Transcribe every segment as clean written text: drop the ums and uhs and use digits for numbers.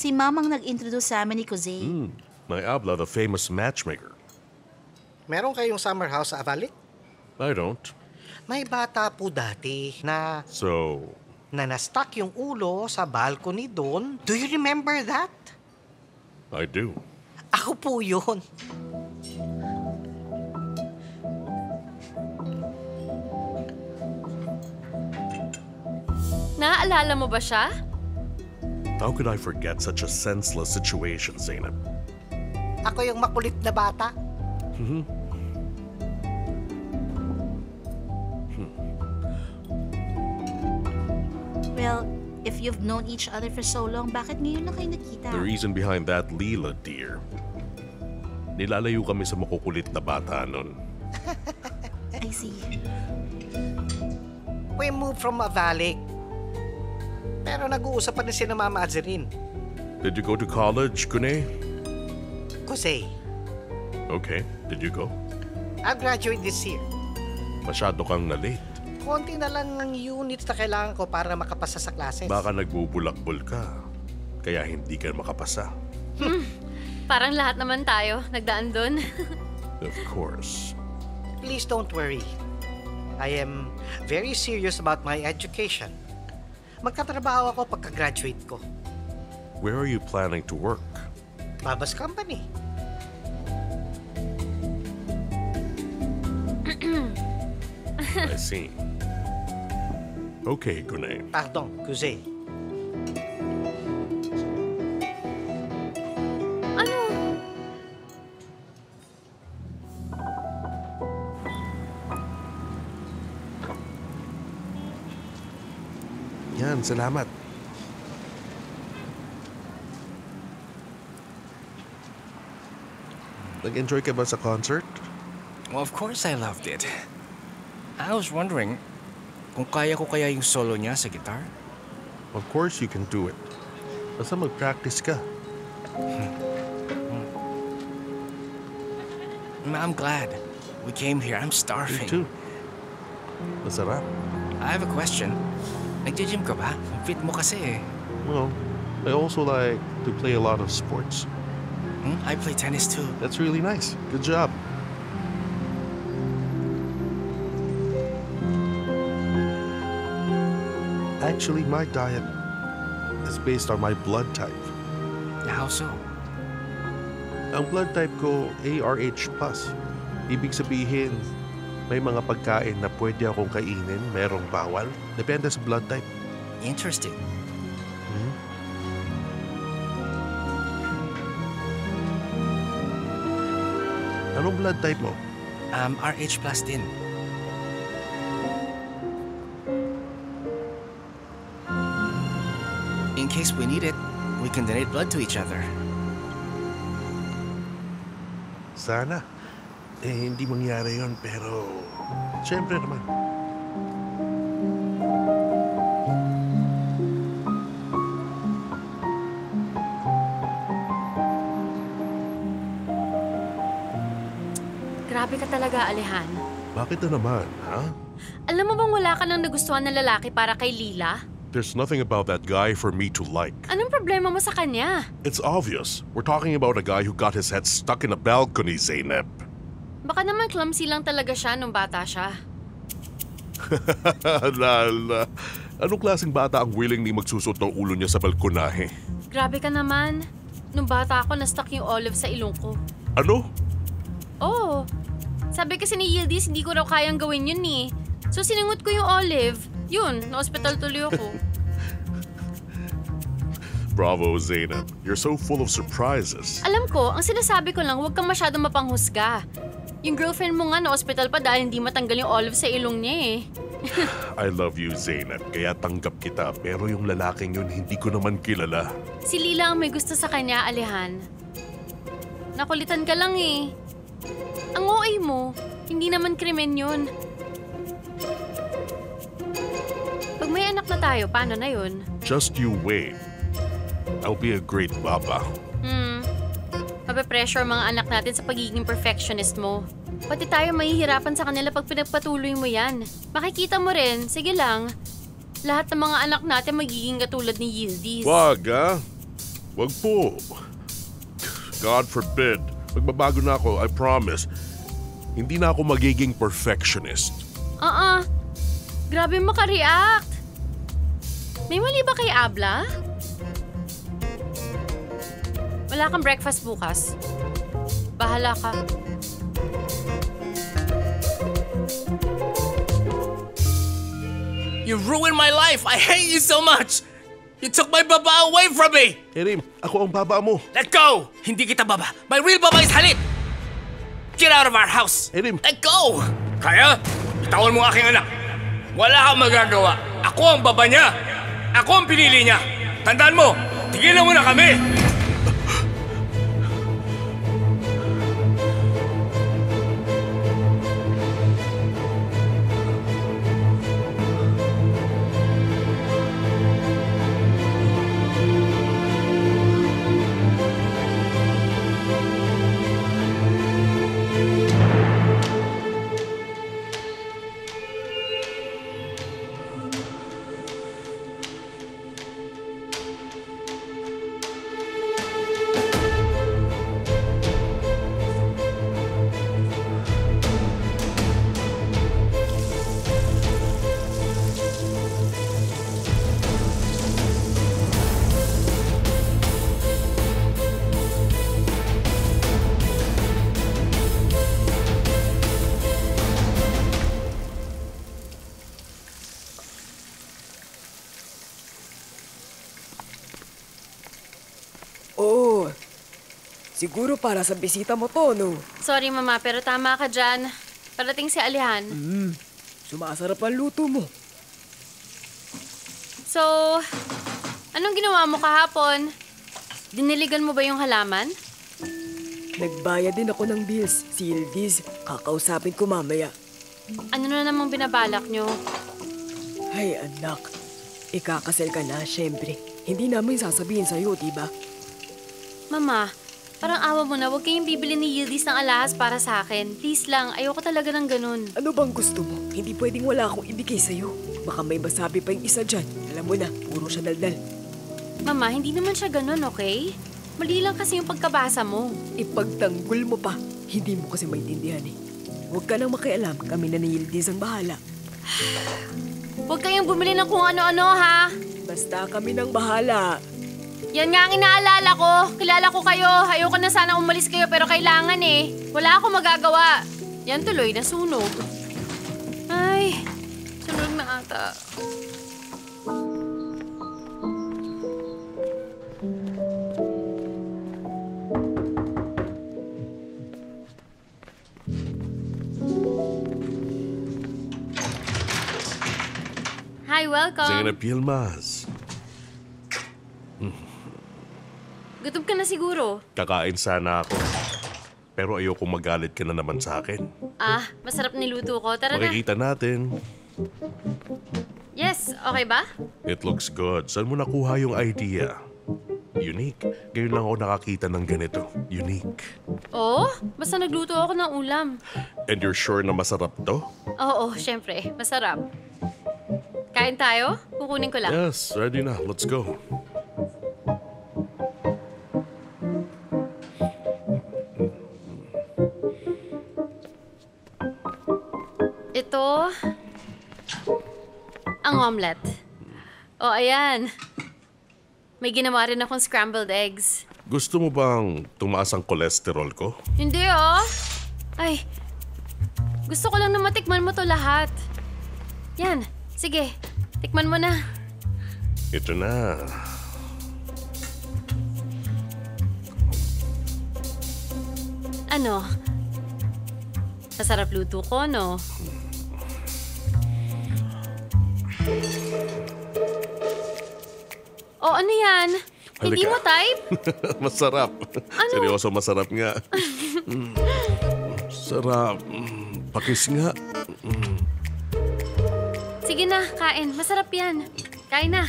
Si Mamang nag-introduce sa amin ni Jose. May Abla, the famous matchmaker. Meron kayong summer house sa Avalik? I don't. May bata po dati na So, na-stuck yung ulo sa balcony doon. Do you remember that? I do. Ako po yun. Naaalala mo ba siya? How could I forget such a senseless situation, Zainab? Ako yung makulit na bata. Well, if you've known each other for so long, bakit ngayon lang kayo nakita? The reason behind that, Leela, dear. Nilalayo kami sa makukulit na bata nun. I see. We moved from Avalik. Pero nag-uusap pa din si na Mama Azerin. Did you go to college, Kune? Jose, Okay, did you go? I'll graduate this year. Masyado kang na-late. Konti na lang ang units na kailangan ko para makapasa sa classes. Baka nagbubulakbol ka. Kaya hindi ka makapasa. Parang lahat naman tayo nagdaan doon. Of course. Please don't worry. I am very serious about my education. Magkatrabaho ako pagka-graduate ko. Where are you planning to work? Babas Company. I see. Okay, Kune. Pardon, Jose. Ano? Yan, salamat. Nag-enjoy ka ba sa concert? Well, of course I loved it. I was wondering kung kaya ko kaya yung solo niya sa guitar. Of course you can do it. Basta mag-practice ka. I'm glad. We came here. I'm Me starving. too. Masarap. I have a question. Nagja-gym ka ba? Fit mo kasi eh. Well, I also like to play a lot of sports. I play tennis too. That's really nice. Good job. Actually, my diet is based on my blood type. How so? Ang blood type ko, ARH+. Ibig sabihin, may mga pagkain na pwede akong kainin, merong bawal. Depende sa blood type. Interesting. Anong blood type mo? RH plus din. In case we need it, we can donate blood to each other. Sana. Hindi mangyari yon pero... Siyempre naman. Grabe ka talaga, Alehan. Bakit na naman, ha? Alam mo bang wala ka nang nagustuhan na lalaki para kay Lila? There's nothing about that guy for me to like. Anong problema mo sa kanya? It's obvious. We're talking about a guy who got his head stuck in a balcony, Zainab. Baka naman clumsy lang talaga siya nung bata siya. Lala. Anong klaseng bata ang willing ni magsusot ng ulo niya sa balkonahe? Grabe ka naman. Nung bata ako, na-stuck yung olive sa ilong ko. Ano? Oo. Sabi kasi ni Yildiz, hindi ko raw kayang gawin yun eh. So siningot ko yung olive. Yun, na-hospital tuloy ako. Bravo, Zainab. You're so full of surprises. Alam ko, ang sinasabi ko lang, huwag kang masyadong mapanghusga. Yung girlfriend mo nga na-hospital pa dahil hindi matanggal yung olive sa ilong niya eh. I love you, Zainab. Kaya tanggap kita. Pero yung lalaking yun, hindi ko naman kilala. Si Lila ang may gusto sa kanya, Alehan. Nakulitan ka lang eh. Ang OA mo, hindi naman krimen yun. Pag may anak na tayo, paano na yun? Just you wait. I'll be a great papa. Mape-pressure mga anak natin sa pagiging perfectionist mo. Pati tayo mahihirapan sa kanila pag pinagpatuloy mo yan. Makikita mo rin, sige lang. Lahat ng mga anak natin magiging katulad ni Yildiz. Wag, ah. Wag po. God forbid. Magbabago na ako, I promise. Hindi na ako magiging perfectionist. Grabe makareact. May mali ba kay Abla? Wala kang breakfast bukas. Bahala ka. You ruined my life! I hate you so much! You took my baba away from me! Erim, ako ang baba mo. Let go! Hindi kita baba. My real baba is Halip! Get out of our house! Erim. Let go! Kaya? Bitawan mo aking anak. Wala kang magagawa. Ako ang baba niya. Ako ang pinili niya. Tandaan mo, tigilan mo na kami! Oo. Siguro para sa bisita mo to, no? Sorry, Mama, pero tama ka dyan. Parating si Alihan. Sumasarap ang luto mo. So, anong ginawa mo kahapon? Diniligan mo ba yung halaman? Nagbayad din ako ng bills. Si Ildiz, kakausapin ko mamaya. Ano na namang binabalak nyo? Ay, anak. Ikakasal ka na, syempre. Hindi namin sasabihin sa'yo, diba? Mama, parang awa mo na. Huwag kayong bibili ni Yildiz ng alahas para sa akin. Please lang, ayoko talaga ng ganun. Ano bang gusto mo? Hindi pwedeng wala akong ibigay sa'yo. Baka may masabi pa yung isa dyan. Alam mo na, puro siya daldal. Mama, hindi naman siya ganun, okay? Mali lang kasi yung pagkabasa mo. Ipagtanggol mo pa. Hindi mo kasi maintindihan eh. Huwag ka nang makialam. Kami na ni Yildiz ang bahala. Huwag kayong bumili ng kung ano-ano, ha? Basta kami nang bahala. Yan nga ang inaalala ko. Kilala ko kayo. Ayoko na sana umalis kayo pero kailangan eh. Wala akong magagawa. Yan tuloy, nasunog. Ay, sunog na ata. Hi, welcome. Sige na, Pilmas. Gutom ka na siguro. Kakain sana ako. Pero ayoko magalit ka na naman sa akin. Ah, masarap niluto ko. Tara na. Makikita natin. Yes, okay ba? It looks good. Saan mo nakuha yung idea? Unique. Ngayon lang ako nakakita ng ganito. Unique. Oo, basta nagluto ako ng ulam. And you're sure na masarap to? Oo, syempre. Masarap. Kain tayo? Kukunin ko lang. Yes, ready na. Let's go. Ito, ang omelette. O, ayan. May ginawa rin akong scrambled eggs. Gusto mo bang tumaas ang cholesterol ko? Hindi, oh. Ay, gusto ko lang na matikman mo to lahat. Yan, sige. Tikman mo na. Ito na. Ano? Masarap luto ko, no? O, ano yan? Hindi Halika. mo type? Masarap. Seryoso, masarap nga. Sarap. Pakis nga. Sige na, kain. Masarap yan. Kain na.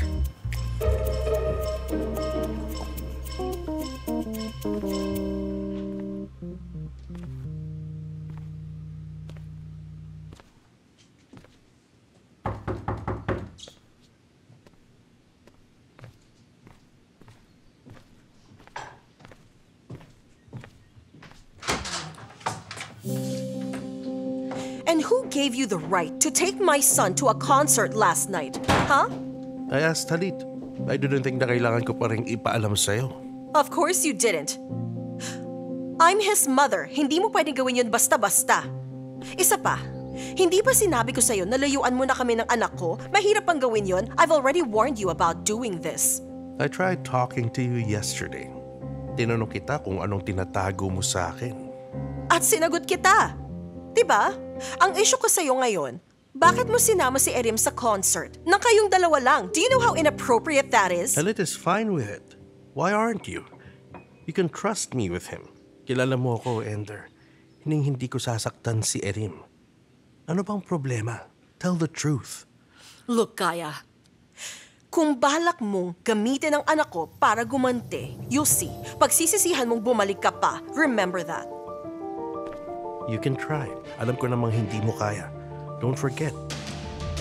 And who gave you the right to take my son to a concert last night? Huh? I asked Halit. I didn't think na kailangan ko pa rin ipaalam sa'yo. Of course you didn't. I'm his mother. Hindi mo pwedeng gawin yun basta-basta. Isa pa, hindi ba sinabi ko sa'yo na layuan mo na kami ng anak ko? Mahirap pang gawin yun. I've already warned you about doing this. I tried talking to you yesterday. Tinanong kita kung anong tinatago mo sa akin. At sinagot kita. Diba? Ang issue ko sa'yo ngayon, bakit mo sinama si Erim sa concert? Nang kayong dalawa lang. Do you know how inappropriate that is? Halit is fine with it. Why aren't you? You can trust me with him. Kilala mo ako, Ender. Hindi ko sasaktan si Erim. Ano bang problema? Tell the truth. Look, Kaya. Kung balak mong gamitin ang anak ko para gumante, you'll see. Pagsisisihan mong bumalik ka pa, remember that. You can try. Alam ko namang hindi mo kaya. Don't forget,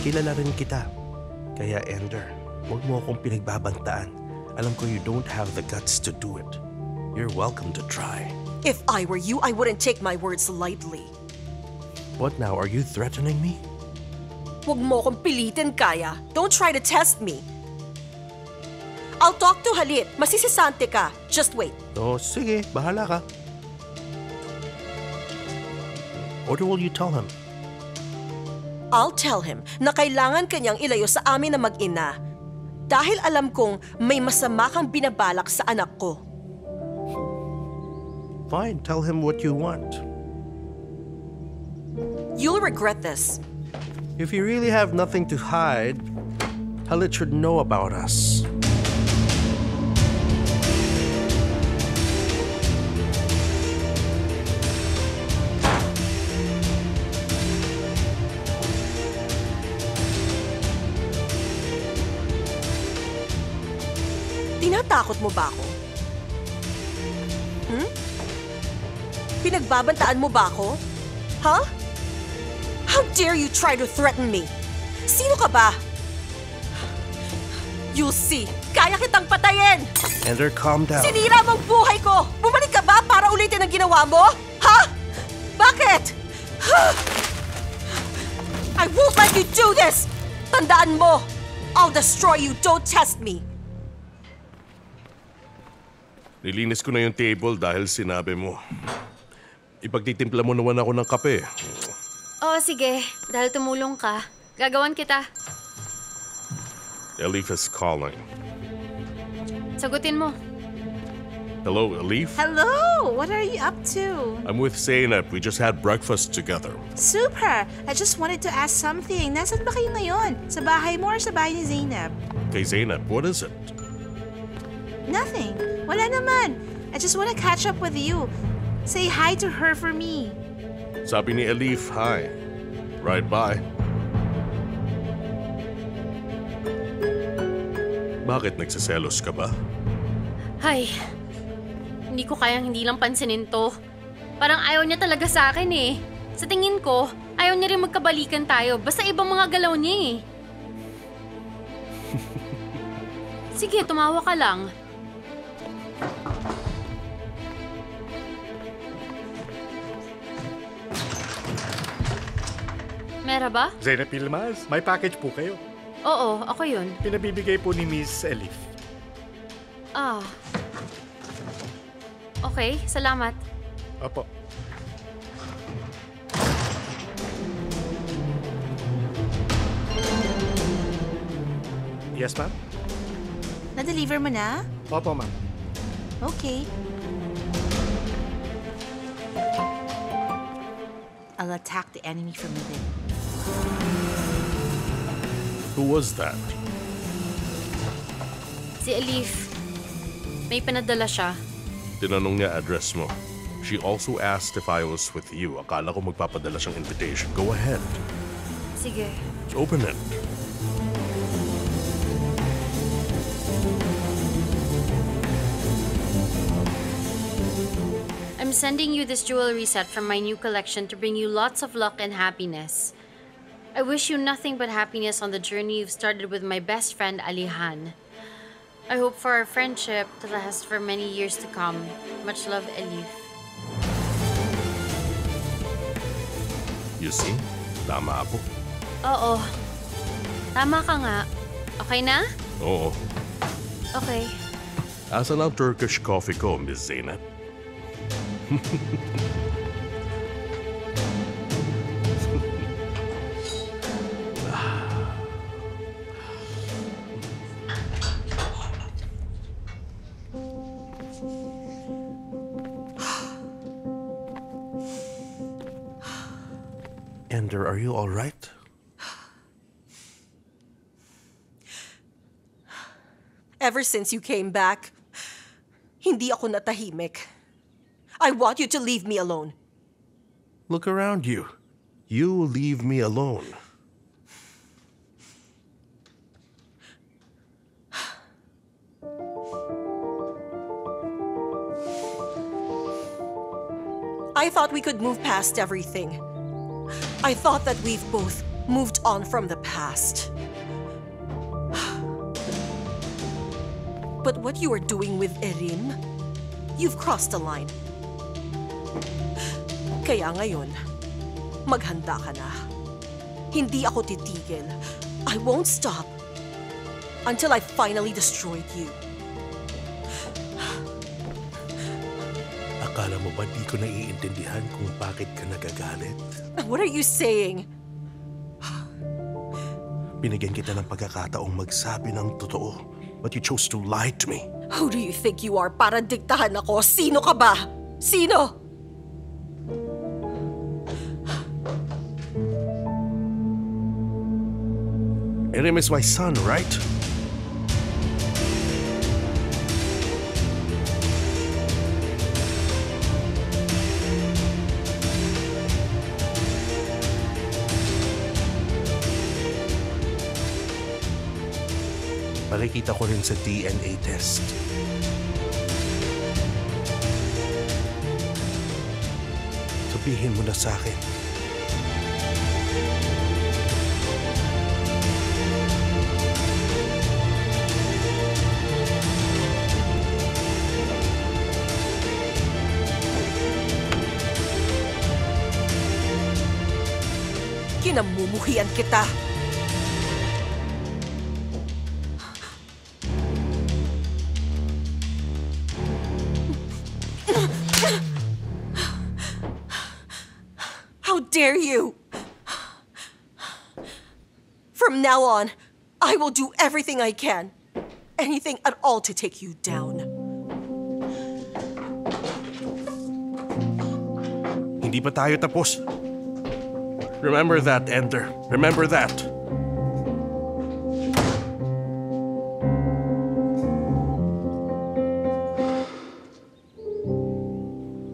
kilala rin kita. Kaya Ender, huwag mo akong pinagbabantaan. Alam ko you don't have the guts to do it. You're welcome to try. If I were you, I wouldn't take my words lightly. What now? Are you threatening me? Huwag mo akong pilitin, Kaya. Don't try to test me. I'll talk to Halit. Masisisante ka. Just wait. Oh, sige. Bahala ka. What will you tell him? I'll tell him na kailangan kanyang ilayo sa amin na mag-ina dahil alam kong may masama kang binabalak sa anak ko. Fine, tell him what you want. You'll regret this. If you really have nothing to hide, Halit should know about us. Tinatakot mo ba ako? Pinagbabantaan mo ba ako? Huh? How dare you try to threaten me? Sino ka ba? You'll see. Kaya kitang patayin! Ender, calm down. Sinira mo ang buhay ko! Bumalik ka ba para ulitin ang ginawa mo? Ha? Bakit? I won't let you do this! Tandaan mo! I'll destroy you. Don't test me. Nilinis ko na yung table dahil sinabi mo. Ipagtitimpla mo naman ako ng kape. Oo, sige. Dahil tumulong ka, gagawan kita. Elif is calling. Sagutin mo. Hello, Elif? Hello! What are you up to? I'm with Zainab. We just had breakfast together. Super! I just wanted to ask something. Nasaan ba kayo ngayon? Sa bahay mo or sa bahay ni Zainab? Kay Zainab, what is it? Nothing. Wala naman. I just want to catch up with you. Say hi to her for me. Sabi ni Elif, hi. Right by. Bakit nagsiselos ka ba? Hay, hindi ko kayang hindi lang pansinin to. Parang ayaw niya talaga sa akin eh. Sa tingin ko, ayaw niya rin magkabalikan tayo. Basta ibang mga galaw niya eh. Sige, tumawa ka lang. Mera ba? Zainab Yilmaz, may package po kayo. Oo, ako yun. Pinabibigay po ni Miss Elif. Ah. Okay, salamat. Opo. Yes, ma'am? Na-deliver mo na? Opo, ma'am. Okay. I'll attack the enemy from within. Who was that? Si Elif. May pinadala siya. Tinanong niya address mo. She also asked if I was with you. Akala ko magpapadala siyang invitation. Go ahead. Sige. Let's open it. I'm sending you this jewelry set from my new collection to bring you lots of luck and happiness. I wish you nothing but happiness on the journey you've started with my best friend Alihan. I hope for our friendship to last for many years to come. Much love, Elif. You see? Tama ako. Oo. Tama ka nga. Okay na? Oo. Okay. Asan ang Turkish coffee ko, Miss Zeynep? Ender, are you all right? Ever since you came back, hindi ako natahimik. I want you to leave me alone. Look around you. You leave me alone. I thought we could move past everything. I thought that we've both moved on from the past. But what you are doing with Erin, you've crossed the line. Kaya ngayon, maghanda ka na. Hindi ako titigil. I won't stop until I finally destroyed you. Akala mo ba di ko naiintindihan kung bakit ka nagagalit? What are you saying? Binigyan kita ng pagkakataong magsabi ng totoo, but you chose to lie to me. Who do you think you are para diktahan ako? Sino ka ba? Sino? Erim is my son, right? Makikita ko rin sa DNA test. Sabihin mo na sa akin. Kinamumuhian kita. How dare you! From now on, I will do everything I can. Anything at all to take you down. Hindi pa tayo tapos. Remember that, Ender. Remember that.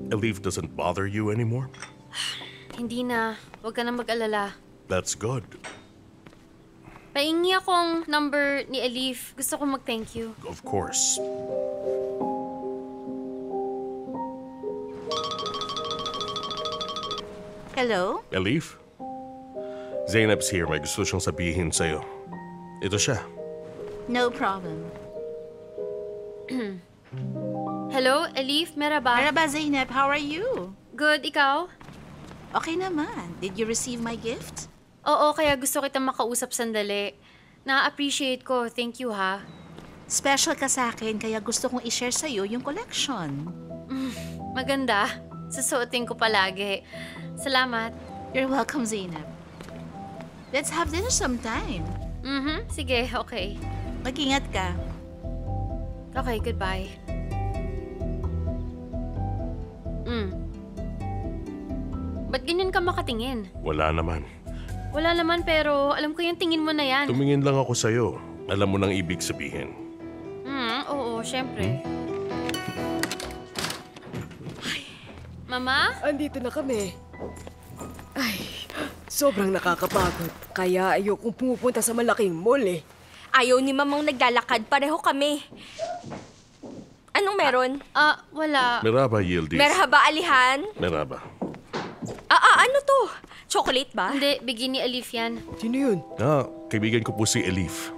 Elif doesn't bother you anymore? Hindi na. Huwag ka na mag-alala. That's good. Paingi akong number ni Elif. Gusto ko mag-thank you. Of course. Hello? Elif? Zeynep's here. May gusto siyang sabihin sa'yo. Ito siya. No problem. Hello, Elif? Merhaba. Merhaba, Zeynep. How are you? Good, ikaw? Okay naman. Did you receive my gift? Oo, kaya gusto kita makausap sandali. Na-appreciate ko. Thank you, ha? Special ka sa akin, kaya gusto kong i-share sa'yo yung collection. Maganda. Susuotin ko palagi. Salamat. You're welcome, Zeynep. Let's have dinner sometime. Sige, okay. Mag-ingat ka. Okay, goodbye. Ba't ganyan ka makatingin? Wala naman. Wala naman pero alam ko yung tingin mo na yan. Tumingin lang ako sa'yo. Alam mo nang ibig sabihin. Oo, syempre. Mama? Andito na kami. Ay, sobrang nakakapagod. Kaya ayokong pumupunta sa malaking mall eh. Ayaw ni Mamang naglalakad, pareho kami. Anong meron? Wala. Merhaba, Yildiz. Merhaba, Alihan? Merhaba. Ano to? Chocolate ba? Hindi, bigyan ni Elif yan. Sino yun? Kaibigan ko po si Elif.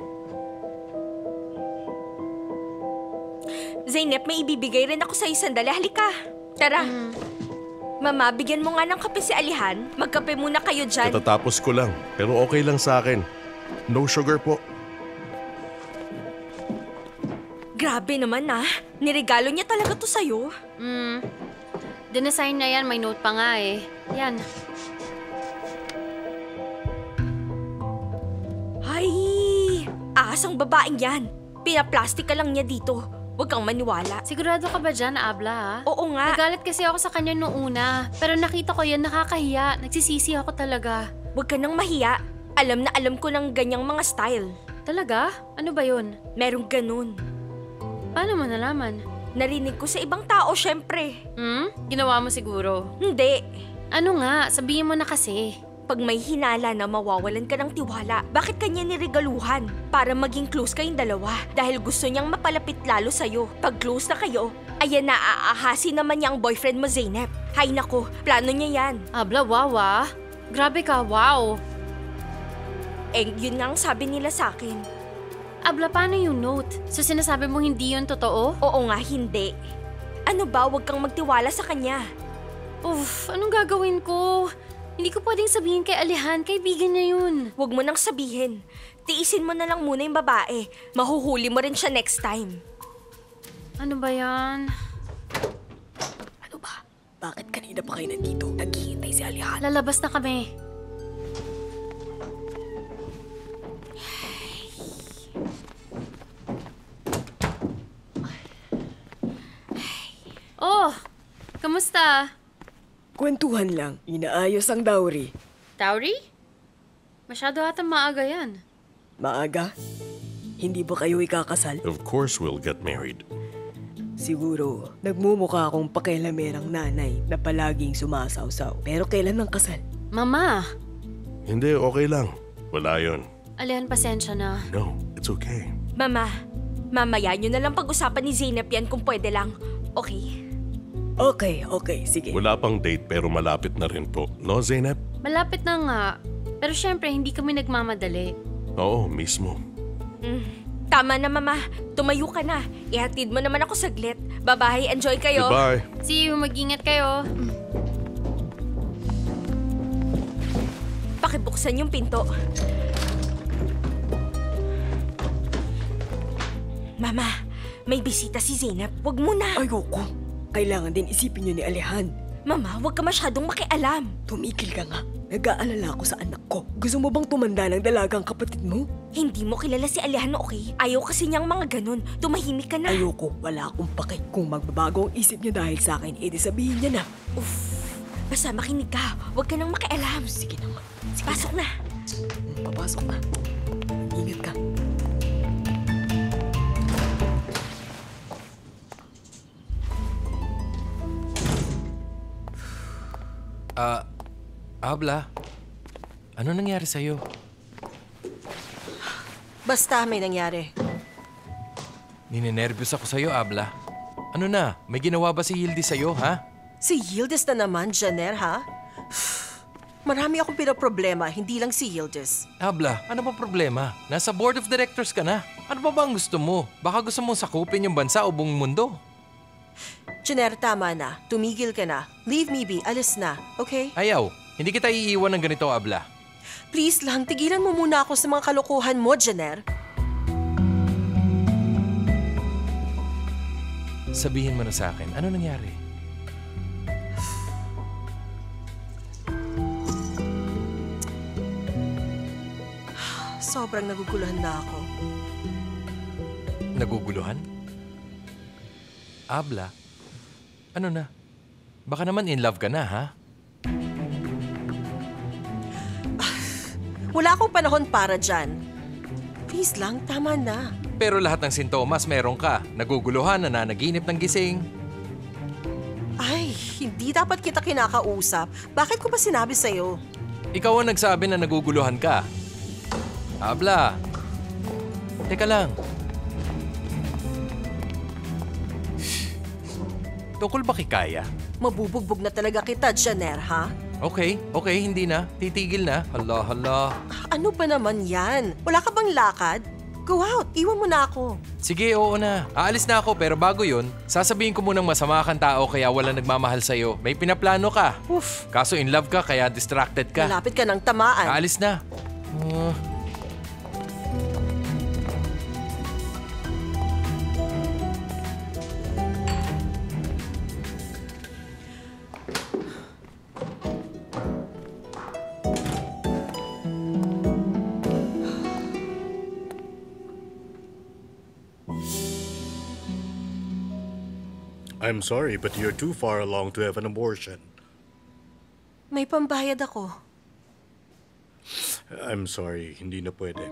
Zeynep, may ibibigay rin ako sa'yo sandali. Halika. Tara. Mama, bigyan mo nga ng kape si Alihan. Magkape muna kayo dyan. Katatapos ko lang, pero okay lang sa akin. No sugar po. Grabe naman Niregalo niya talaga to sa'yo. Dinesign na yan, may note pa nga eh. Yan. Ay, asang babaeng yan. Pinaplastic ka lang niya dito. Huwag kang maniwala. Sigurado ka ba dyan, Abla, ha? Oo nga. Nagalit kasi ako sa kanya noong una. Pero nakita ko yan, nakakahiya. Nagsisisi ako talaga. Huwag ka nang mahiya. Alam na alam ko ng ganyang mga style. Talaga? Ano ba yun? Merong ganun. Paano mo nalaman? Narinig ko sa ibang tao, syempre. Ginawa mo siguro. Hindi. Ano nga? Sabihin mo na kasi. Pag may hinala na mawawalan ka ng tiwala, bakit kanya niregaluhan? Para maging close kayong dalawa. Dahil gusto niyang mapalapit lalo sa'yo. Pag close na kayo, ayan na aahasin naman niya ang boyfriend mo, Zeynep. Hay nako, plano niya yan. Abla, wow. Grabe ka, wow. Yun nga ang sabi nila sa akin. Abla, paano yung note? So sinasabi mo hindi yun totoo? Oo nga, hindi. Ano ba, huwag kang magtiwala sa kanya. Anong gagawin ko? Hindi ko pwedeng sabihin kay Alihan, kaibigan niya yun. Huwag mo nang sabihin. Tiisin mo na lang muna yung babae. Mahuhuli mo rin siya next time. Ano ba yan? Ano ba? Bakit kanina pa kayo nandito? Naghihintay si Alihan. Lalabas na kami. Oh, kamusta? Kwentuhan lang. Inaayos ang dowry. Dowry? Masyado ata maaga yan. Maaga? Hindi ba kayo ikakasal? Of course we'll get married. Siguro, nagmumukha akong pakialamerang nanay na palaging sumasawsaw. Pero kailan ang kasal? Mama! Hindi, okay lang. Wala yun. Alihan, pasensya na. No, it's okay. Mama, mamaya nyo na lang pag-usapan ni Zeynep yan kung pwede lang. Okay? Okay, sige. Wala pang date pero malapit na rin po. No, Zeynep? Malapit na nga. Pero syempre, hindi kami nagmamadali. Oo, mismo. Tama na, Mama. Tumayo ka na. Ihatid mo naman ako saglit. Bye-bye. Enjoy kayo. Goodbye. See you. Mag-ingat kayo. Pakibuksan yung pinto. Mama, may bisita si Zeynep. Huwag mo na. Ayoko. Kailangan din isipin niyo ni Alihan. Mama, huwag ka masyadong makialam. Tumigil ka nga. Nag-aalala ako sa anak ko. Gusto mo bang tumanda ng dalagang kapatid mo? Hindi mo kilala si Alihan, okay? Ayaw kasi niyang mga ganun. Tumahimik ka na. Ayoko. Wala akong pake. Kung magbabago ang isip niya dahil sa akin, edi sabihin niya na. Basta makinig ka. Huwag ka nang makialam. Sige na nga. Pasok na. Papasok na. Ingat ka. Abla, ano nangyari sa'yo? Basta may nangyari. Ninenervyos ako sa'yo, Abla. Ano na? May ginawa ba si Hildy sa'yo, ha? Si Yildiz na naman, Janer, ha? Marami akong pinaproblema, hindi lang si Yildiz. Abla, ano ba problema? Nasa board of directors ka na. Ano ba ang gusto mo? Baka gusto mong sakupin yung bansa o buong mundo. Janer, tama na. Tumigil ka na. Leave me be. Alis na. Okay? Ayaw. Hindi kita iiwan ng ganito, Abla. Please lang, tigilan mo muna ako sa mga kalokohan mo, Janer. Sabihin mo na sa akin, ano nangyari? Sobrang naguguluhan na ako. Naguguluhan? Abla, ano na? Baka naman in love ka na, ha? Wala akong panahon para dyan. Please lang, tama na. Pero lahat ng sintomas meron ka. Naguguluhan, nananaginip ng gising. Ay, hindi dapat kita kinakausap. Bakit ko ba sinabi sa'yo? Ikaw ang nagsabi na naguguluhan ka. Abla, teka lang. Tukol ba kikaya? Mabubugbog na talaga kita, Janer, ha? Okay, hindi na. Titigil na. Hala. Ano pa naman yan? Wala ka bang lakad? Go out. Iwan mo na ako. Sige, oo na. Aalis na ako pero bago yun, sasabihin ko munang masama kang tao kaya wala nagmamahal sa'yo. May pinaplano ka. Oof. Kaso in love ka kaya distracted ka. Malapit ka ng tamaan. Aalis na. I'm sorry, but you're too far along to have an abortion. May pambayad ako. I'm sorry, hindi na pwede.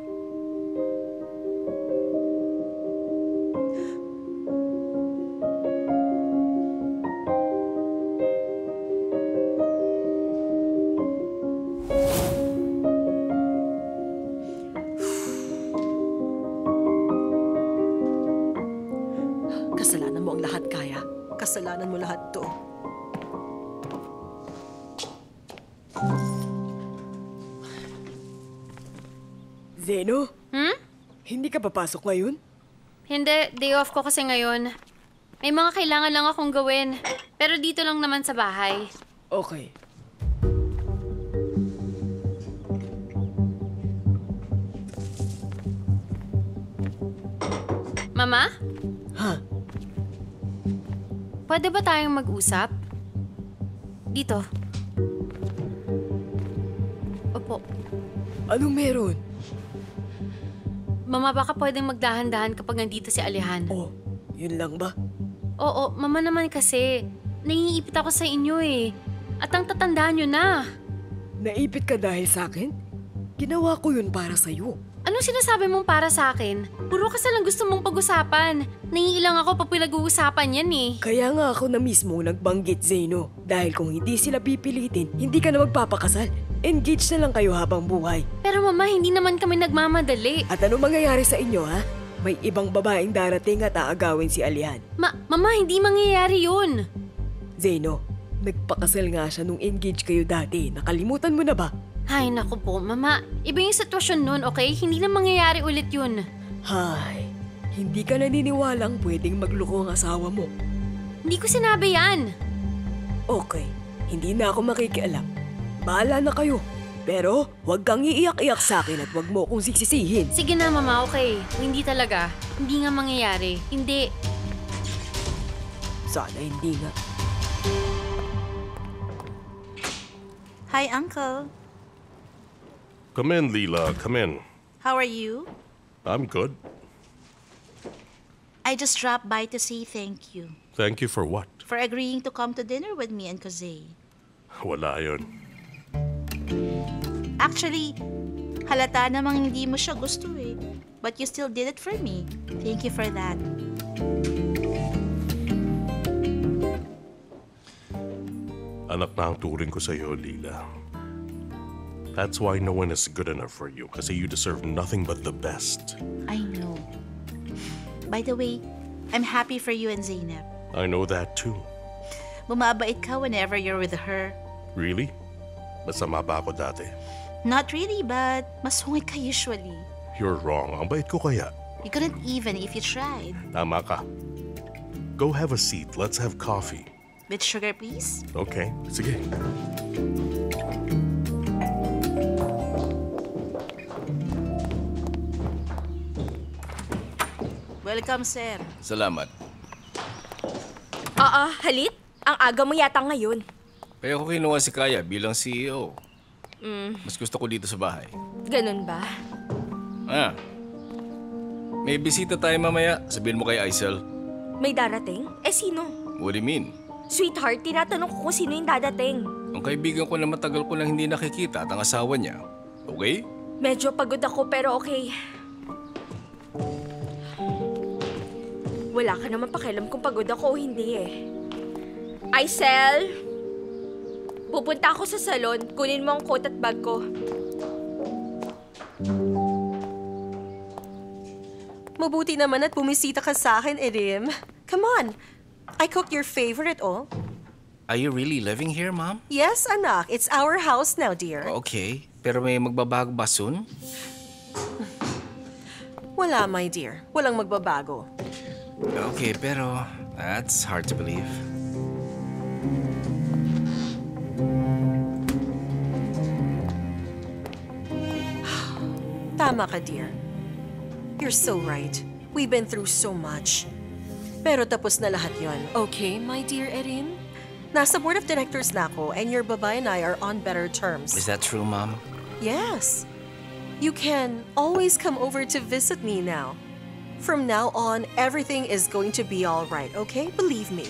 Kasalanan mo ang lahat, Kaya. Kasalanan mo lahat to. Zeno? Hindi ka papasok ngayon? Hindi, day off ko kasi ngayon. May mga kailangan lang akong gawin. Pero dito lang naman sa bahay. Okay. Mama? Ha? Pwede ba tayong mag-usap? Dito. Opo. Anong meron? Mama, baka pwedeng magdahan-dahan kapag nandito si Alihan. Oh, yun lang ba? Oo, mama naman kasi. Naiipit ako sa inyo eh. At ang tatandaan nyo na. Naipit ka dahil sa akin? Ginawa ko yun para sa'yo. Anong sinasabi mong para sa akin? Puro kasi lang gusto mong pag-usapan. Naiilang ako pag pinag-uusapan yan eh. Kaya nga ako na mismo nagbanggit, Zeno. Dahil kung hindi sila pipilitin, hindi ka na magpapakasal. Engage na lang kayo habang buhay. Pero mama, hindi naman kami nagmamadali. At ano mangyayari sa inyo, ha? May ibang babaeng darating at aagawin si Alihan. Mama, hindi mangyayari yun. Zeno, nagpakasal nga siya nung engage kayo dati. Nakalimutan mo na ba? Ay, naku po, mama. Iba yung sitwasyon nun, okay? Hindi na mangyayari ulit yun. Hay, hindi ka naniniwalang pwedeng magloko ang asawa mo. Hindi ko sinabi yan. Okay, hindi na ako makikialam. Bahala na kayo. Pero, huwag kang iiyak-iyak sa akin at huwag mo akong sisisihin. Sige na, mama, okay. Hindi talaga. Hindi nga mangyayari. Hindi. Sana hindi nga. Hi, Uncle. Come in, Leela. Come in. How are you? I'm good. I just dropped by to say thank you Thank you for what? for agreeing to come to dinner with me and Kuzey. Wala yun. Actually, halata namang hindi mo siya gusto eh. But you still did it for me. Thank you for that. Anak na ang turing ko sa'yo, Leela. That's why no one is good enough for you, kasi you deserve nothing but the best. I know. By the way, I'm happy for you and Zainab. I know that too. Bumabait ka whenever you're with her. Really? Masama ba ako dati? Not really, but masungit ka usually. You're wrong. Ang bait ko kaya. You couldn't even if you tried. Tama ka. Go have a seat. Let's have coffee. With sugar, please? Okay, sige. Welcome, sir. Salamat. Halit? Ang aga mo yata ngayon. Kaya ko kinuha si Kaya bilang CEO. Mas gusto ko dito sa bahay. Ganun ba? May bisita tayo mamaya. Sabihin mo kay Aisel. May darating? Sino? What do you mean? Sweetheart, tinatanong ko kung sino yung dadating. Ang kaibigan ko na matagal ko nang hindi nakikita at ang asawa niya. Okay? Medyo pagod ako pero okay. Wala ka naman pakialam kung pagod ako o hindi eh. Aisel! Pupunta ako sa salon. Kunin mo ang coat at bag ko. Mabuti naman at bumisita ka sa akin, Erim. Come on. I cooked your favorite, oh. Are you really living here, Mom? Yes, anak. It's our house now, dear. Okay. Pero may magbabago ba soon? Wala, my dear. Walang magbabago. Okay, pero that's hard to believe. Tama ka, dear. You're so right. We've been through so much. Pero tapos na lahat yon. Okay, my dear Erin? Nasa board of directors na ako and your babae and I are on better terms. Is that true, Mom? Yes. You can always come over to visit me now. From now on, everything is going to be all right, okay? Believe me.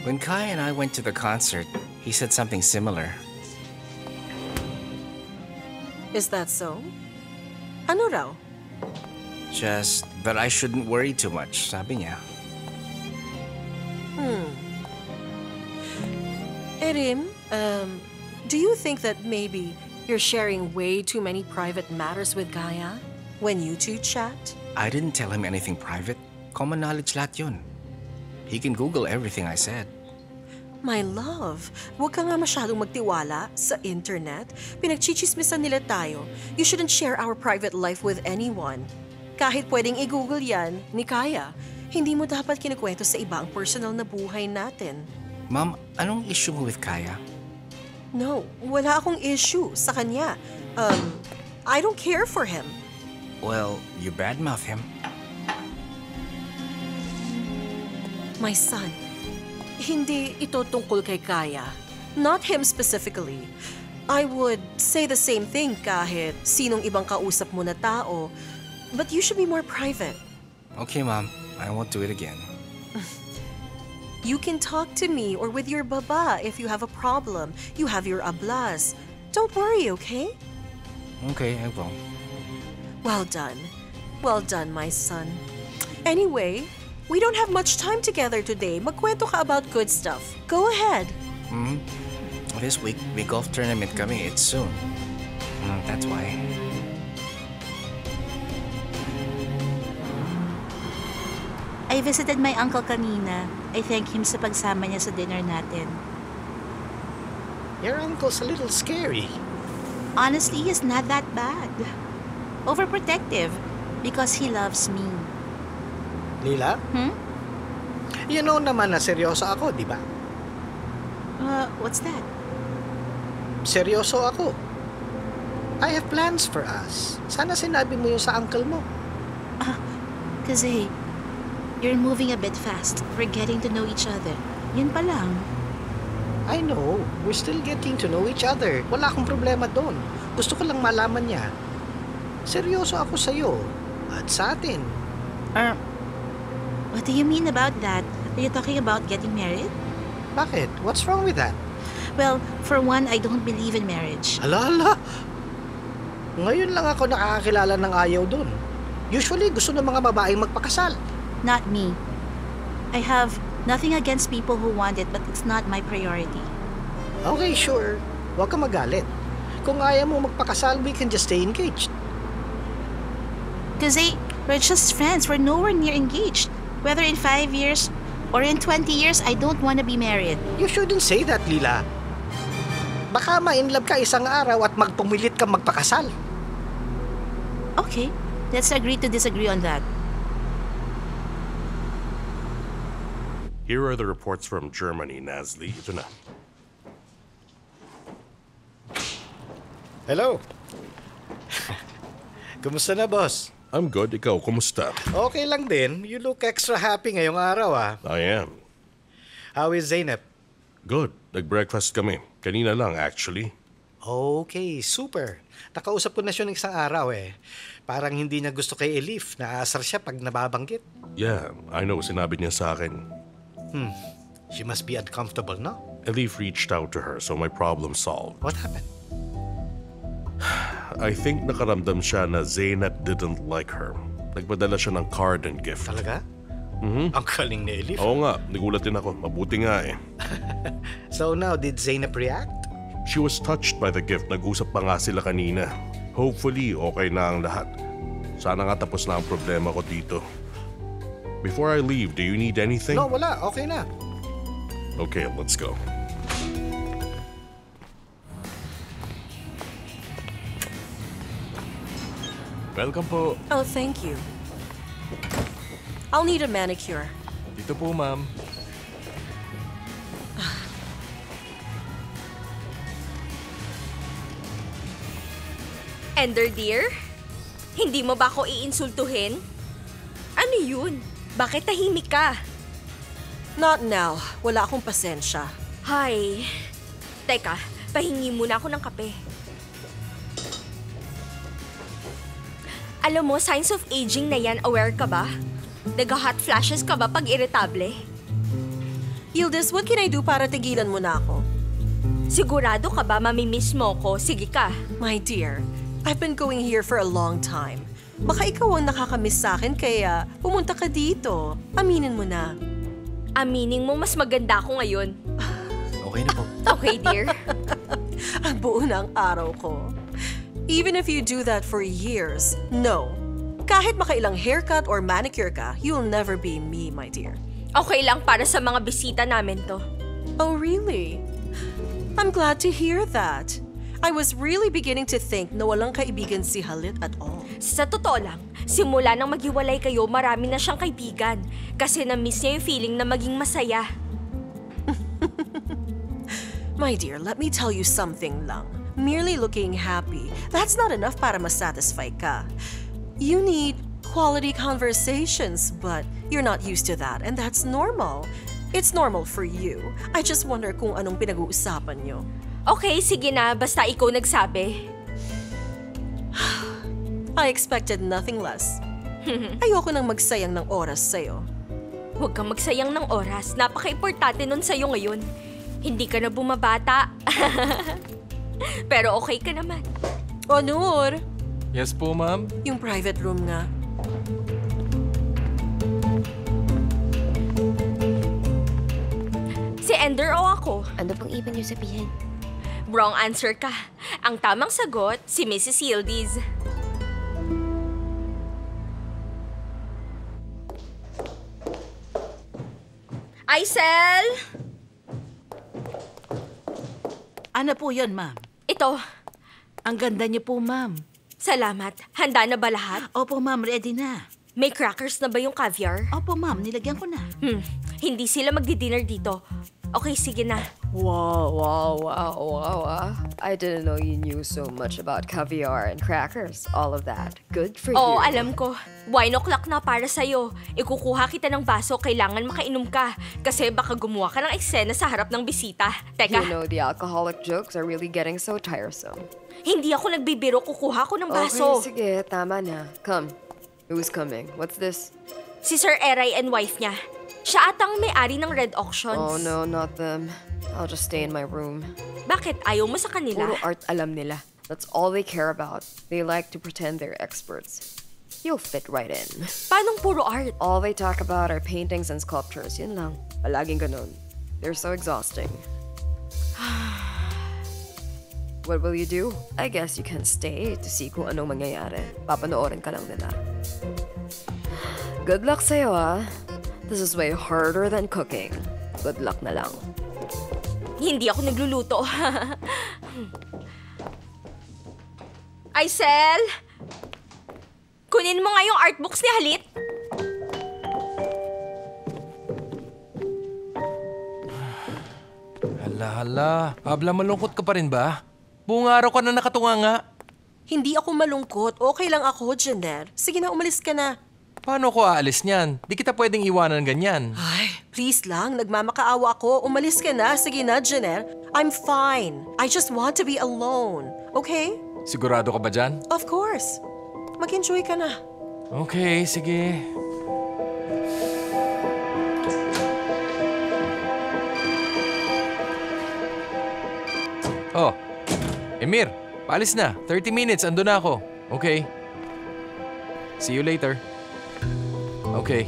When Kai and I went to the concert, he said something similar. Is that so? Ano raw? Just that I shouldn't worry too much, sabi niya. Erin, do you think that maybe you're sharing way too many private matters with Gaia when you two chat? I didn't tell him anything private. Common knowledge lahat yun. He can Google everything I said. My love, huwag ka nga masyadong magtiwala sa internet. Pinagchichismisan nila tayo. You shouldn't share our private life with anyone. Kahit pwedeng i-google yan ni Kaya, hindi mo dapat kinukwento sa iba ang personal na buhay natin. Mom, anong issue mo with Kaya? No, wala akong issue sa kanya. I don't care for him. Well, you badmouth him. My son, hindi ito tungkol kay Kaya. Not him specifically. I would say the same thing kahit sinong ibang kausap mo na tao. But you should be more private. Okay, Mom. I won't do it again. You can talk to me or with your baba if you have a problem. You have your ablas. Don't worry, okay? Okay, I won't. Well done. Well done, my son. Anyway, we don't have much time together today. Magkwento ka about good stuff. Go ahead. This week, may golf tournament kami. It's soon. That's why. I visited my uncle kanina. I thank him sa pagsama niya sa dinner natin. Your uncle's a little scary. Honestly, he's not that bad. Overprotective because he loves me. Lila? You know naman na seryoso ako, di ba? What's that? Seryoso ako. I have plans for us. Sana sinabi mo yun sa uncle mo. Kasi you're moving a bit fast. We're getting to know each other. Yun pa lang. I know. We're still getting to know each other. Wala akong problema doon. Gusto ko lang malaman niya. Seryoso ako sa'yo. At sa atin. What do you mean about that? Are you talking about getting married? Bakit? What's wrong with that? Well, for one, I don't believe in marriage. Ala. Ngayon lang ako nakakakilala ng ayaw doon. Usually, gusto ng mga babaeng magpakasal. Not me. I have nothing against people who want it, but it's not my priority. Okay, sure. Huwag ka magalit. Kung ayaw mo magpakasal, we can just stay engaged. Kasi we're just friends. We're nowhere near engaged. Whether in 5 years or in 20 years, I don't want to be married. You shouldn't say that, Lila. Baka ma-inlove ka isang araw at magpumilit ka magpakasal. Okay, let's agree to disagree on that. Here are the reports from Germany, Nasli. Ito na. Hello. Kumusta na, boss? I'm good. Ikaw, kumusta? Okay lang din. You look extra happy ngayong araw, I am. How is Zainab? Good. Nag-breakfast kami. Kanina lang, actually. Okay, super. Nakausap ko na siya ng isang araw eh. Parang hindi niya gusto kay Elif. Naaasar siya pag nababanggit. Yeah, I know. Sinabi niya sa akin. She must be uncomfortable, no? Elif reached out to her, so my problem solved. What happened? I think nakaramdam siya na Zainab didn't like her. Nagpadala siya ng card and gift. Talaga? Ang galing ni Elif. Oo nga, nagulat din ako. Mabuti nga eh. So now, did Zainab react? She was touched by the gift. Nag-usap pa nga sila kanina. Hopefully, okay na ang lahat. Sana nga tapos na ang problema ko dito. Before I leave, do you need anything? No, wala. Okay na. Okay, let's go. Welcome po. Oh, thank you. I'll need a manicure. Dito po, ma'am. Ender dear? Hindi mo ba ako iinsultuhin? Ano yun? Bakit tahimik ka? Not now. Wala akong pasensya. Hay. Teka, pahingi muna ako ng kape. Alam mo, signs of aging na yan, aware ka ba? Nag-hot flashes ka ba pag irritable? Yildiz, what can I do para tigilan mo na ako? Sigurado ka ba mamimiss mo ko? Sige ka. My dear, I've been going here for a long time. Baka ikaw ang nakakamiss sa akin kaya pumunta ka dito. Aminin mo na. Aminin mo mas maganda ako ngayon. Okay na po. Okay, dear. Ang buo na ang araw ko. Even if you do that for years, no. Kahit makailang haircut or manicure ka, you'll never be me, my dear. Okay lang para sa mga bisita namin to. Oh, really? I'm glad to hear that. I was really beginning to think na walang kaibigan si Halit at all. Sa totoo lang, simula nang maghiwalay kayo, marami na siyang kaibigan. Kasi na-miss niya yung feeling na maging masaya. My dear, let me tell you something lang. Merely looking happy, that's not enough para masatisfy ka. You need quality conversations, but you're not used to that, and that's normal. It's normal for you. I just wonder kung anong pinag-uusapan nyo. Okay, sige na. Basta ikaw nagsabi. I expected nothing less. Ayoko nang magsayang ng oras sa'yo. Huwag kang magsayang ng oras. Napaka-importante nun sa'yo ngayon. Hindi ka na bumabata. Pero okay ka naman. Onur, Yes po, ma'am. yung private room nga. Si Ender o ako? Ano pong ibig niyo sabihin? Wrong answer ka. Ang tamang sagot, si Mrs. Yildiz. Aisel! Ano po yun, ma'am? Ito. Ang ganda niyo po, ma'am. Salamat. Handa na ba lahat? Opo, ma'am. Ready na. May crackers na ba yung caviar? Opo, ma'am. Nilagyan ko na. Hindi sila magdi-dinner dito. Okay, sige na. Wow. I didn't know you knew so much about caviar and crackers. All of that. Good for Oo, you. alam ko. Wine o'clock na para sa'yo. Ikukuha kita ng baso, kailangan makainom ka. Kasi baka gumawa ka ng eksena sa harap ng bisita. Teka, You know, the alcoholic jokes are really getting so tiresome. hindi ako nagbibiro, kukuha ko ng baso. Okay, sige. Tama na. Come. Who's coming? What's this? Si Sir Eray and wife niya. Siya atang may-ari ng Red Auctions. Oh no, not them. I'll just stay in my room. Bakit? Ayaw mo sa kanila? Puro art alam nila. That's all they care about. They like to pretend they're experts. You'll fit right in. Paanong puro art? All they talk about are paintings and sculptures. Yun lang. Palaging ganun. They're so exhausting. What will you do? I guess you can stay to see kung anong mangyayari. Papanoorin ka lang nila. Good luck sa'yo, ah. This is way harder than cooking. Good luck na lang. Hindi ako nagluluto. Aisel! Kunin mo nga yung art books ni Halit. Hala. Habla, malungkot ka pa rin ba? Buong araw ka na nakatunga nga. Hindi ako malungkot. Okay lang ako, Jenner. Sige na, umalis ka na. Paano ko aalis niyan? Di kita pwedeng iwanan ganyan. Ay, please lang. Nagmamakaawa ako. Umalis ka na. Sige na, Jenner. I'm fine. I just want to be alone. Okay? Sigurado ka ba dyan? Of course. Mag-enjoy ka na. Okay, sige. Oh, Emir, paalis na. 30 minutes, ando na ako. Okay. See you later. Okay.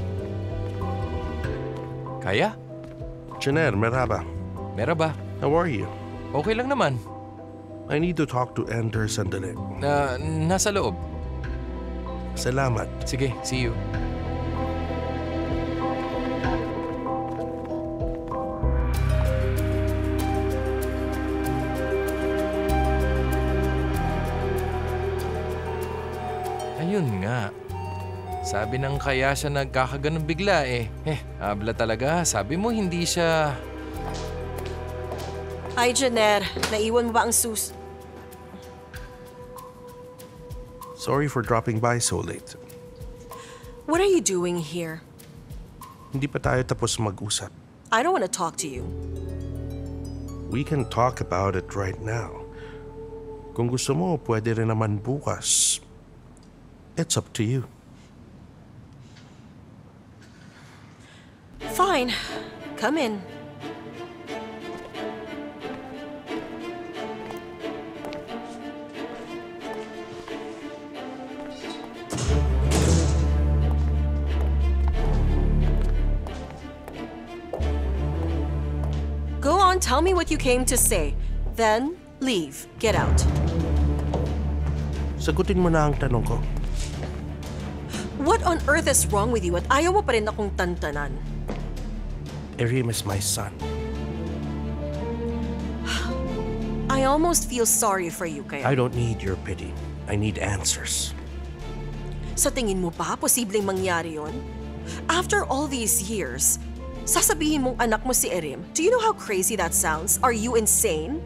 Kaya? Jenner, merhaba. Meraba. How are you? Okay lang naman. I need to talk to Ender sandali. Nasa loob. Salamat. Sige, see you. Yun nga. Sabi ng kaya siya nagkakaganon bigla eh. Habla talaga. Sabi mo hindi siya... Ay, Janer, naiwan mo ba ang sus? Sorry for dropping by so late. What are you doing here? Hindi pa tayo tapos mag-usap. I don't want to talk to you. We can talk about it right now. Kung gusto mo, pwede rin naman bukas. It's up to you. Fine. Come in. Go on, tell me what you came to say. Then, leave. Get out. Sagutin mo na ang tanong ko. What on earth is wrong with you at ayaw mo pa rin akong tantanan? Erim is my son. I almost feel sorry for you, kaya... I don't need your pity. I need answers. Sa tingin mo ba, posibleng mangyari yon? After all these years, sasabihin mong anak mo si Erim. Do you know how crazy that sounds? Are you insane?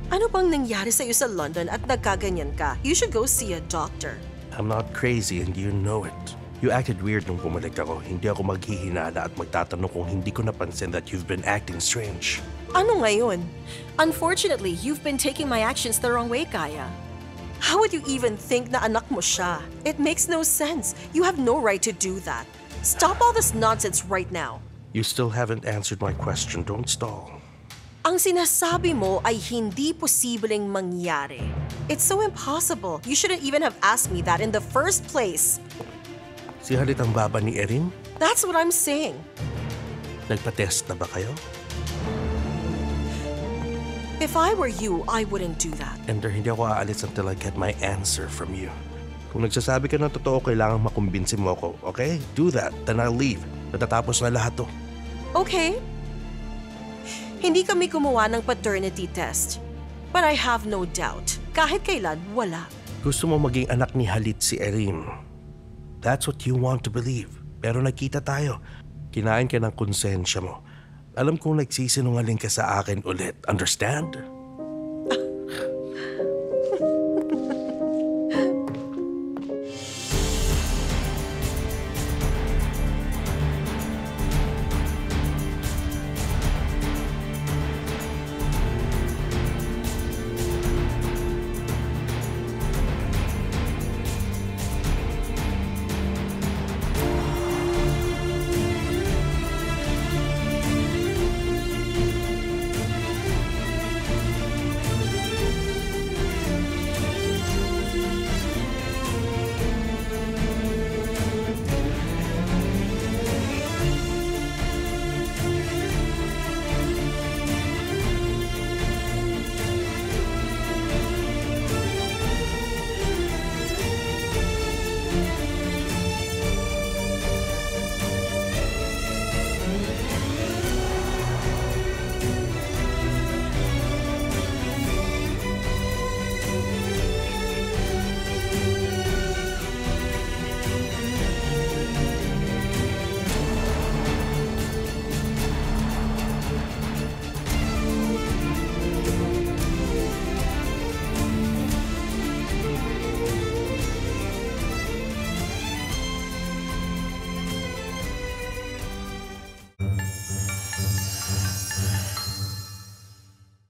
Ano bang nangyari sa'yo sa London at nagkaganyan ka? You should go see a doctor. I'm not crazy and you know it. You acted weird nung bumalik ako. Hindi ako maghihinala at magtatanong kung hindi ko napansin that you've been acting strange. Ano ngayon? Unfortunately, you've been taking my actions the wrong way, Kaya. How would you even think na anak mo siya? It makes no sense. You have no right to do that. Stop all this nonsense right now. You still haven't answered my question. Don't stall. Ang sinasabi mo ay hindi posibleng mangyari. It's so impossible. You shouldn't even have asked me that in the first place. Si Halit ang baba ni Erin? That's what I'm saying. Nagpa-test na ba kayo? If I were you, I wouldn't do that. Ender, hindi ako aalis until I get my answer from you. Kung nagsasabi ka ng totoo, kailangan makumbinsin mo ako. Okay? Do that. Then I'll leave. Natatapos na lahat to. Okay. Hindi kami gumawa ng paternity test. But I have no doubt. Kahit kailan, wala. Gusto mo maging anak ni Halit si Erin. That's what you want to believe. Pero nakita tayo. Kinain ka ng konsensya mo. Alam kong nagsisinungaling ka sa akin ulit. Understand?